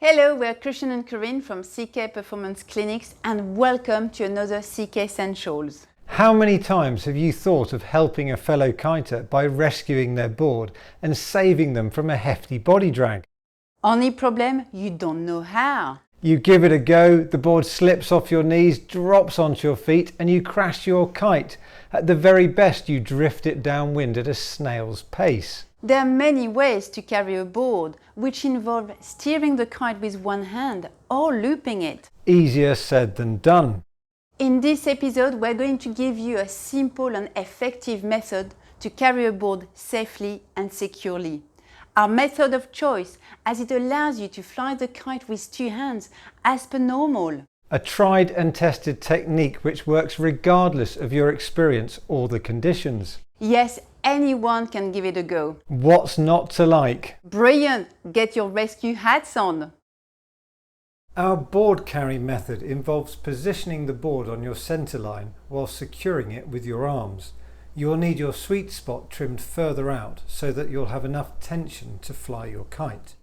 Hello, we're Christian and Karine from CKPerformance Clinics and welcome to another CK'ssentials. How many times have you thought of helping a fellow kiter by rescuing their board and saving them from a hefty body drag? Only problem, you don't know how. You give it a go, the board slips off your knees, drops onto your feet and you crash your kite. At the very best, you drift it downwind at a snail's pace. There are many ways to carry a board, which involve steering the kite with one hand or looping it. Easier said than done. In this episode, we're going to give you a simple and effective method to carry a board safely and securely. Our method of choice, as it allows you to fly the kite with two hands as per normal. A tried and tested technique which works regardless of your experience or the conditions. Yes, anyone can give it a go. What's not to like? Brilliant! Get your rescue hats on! Our board carry method involves positioning the board on your centre line while securing it with your arms. You will need your sweet spot trimmed further out so that you'll have enough tension to fly your kite.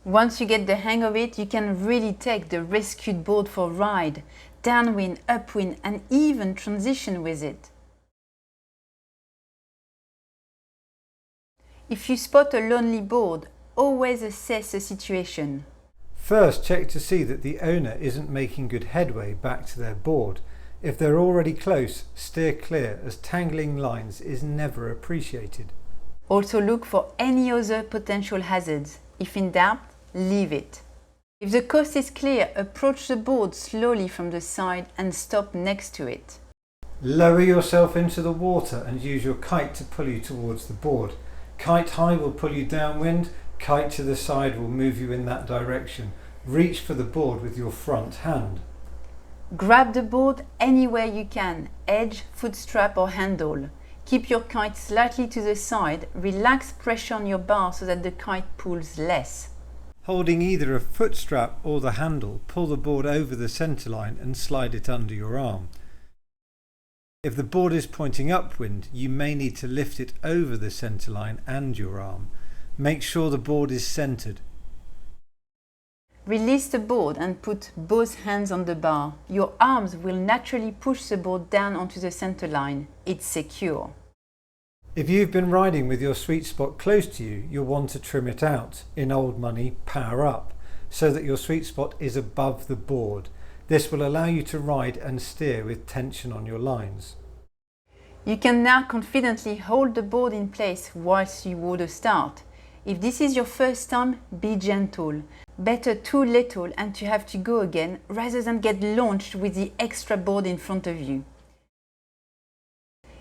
Once you get the hang of it, you can really take the rescued board for a ride, downwind, upwind, and even transition with it. If you spot a lonely board, always assess the situation. First, check to see that the owner isn't making good headway back to their board. If they're already close, steer clear as tangling lines is never appreciated. Also look for any other potential hazards. If in doubt, leave it. If the coast is clear, approach the board slowly from the side and stop next to it. Lower yourself into the water and use your kite to pull you towards the board. Kite high will pull you downwind, kite to the side will move you in that direction. Reach for the board with your front hand. Grab the board anywhere you can, edge, foot strap or handle. Keep your kite slightly to the side, relax pressure on your bar so that the kite pulls less. Holding either a foot strap or the handle, pull the board over the centre line and slide it under your arm. If the board is pointing upwind, you may need to lift it over the centre line and your arm. Make sure the board is centred. Release the board and put both hands on the bar. Your arms will naturally push the board down onto the centre line. It's secure. If you've been riding with your sweet spot close to you, you'll want to trim it out. In old money, power up, so that your sweet spot is above the board. This will allow you to ride and steer with tension on your lines. You can now confidently hold the board in place whilst you would start. If this is your first time, be gentle. Better too little and to have to go again rather than get launched with the extra board in front of you.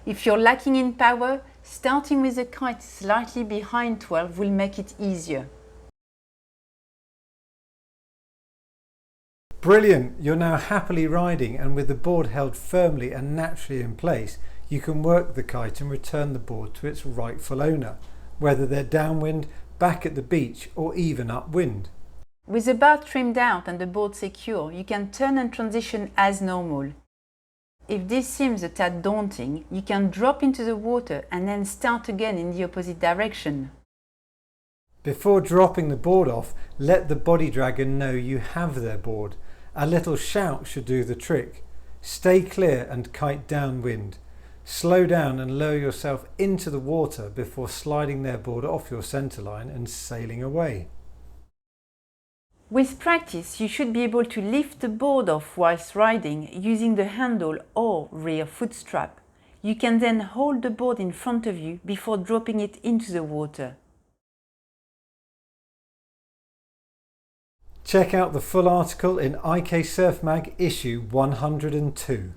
If you're lacking in power, starting with the kite slightly behind 12 will make it easier. Brilliant! You're now happily riding, and with the board held firmly and naturally in place, you can work the kite and return the board to its rightful owner, whether they're downwind, back at the beach or even upwind. With the bar trimmed out and the board secure, you can turn and transition as normal. If this seems a tad daunting, you can drop into the water and then start again in the opposite direction. Before dropping the board off, let the body dragon know you have their board. A little shout should do the trick. Stay clear and kite downwind. Slow down and lower yourself into the water before sliding their board off your centre line and sailing away. With practice, you should be able to lift the board off whilst riding using the handle or rear foot strap. You can then hold the board in front of you before dropping it into the water. Check out the full article in IK Surf Mag issue 102.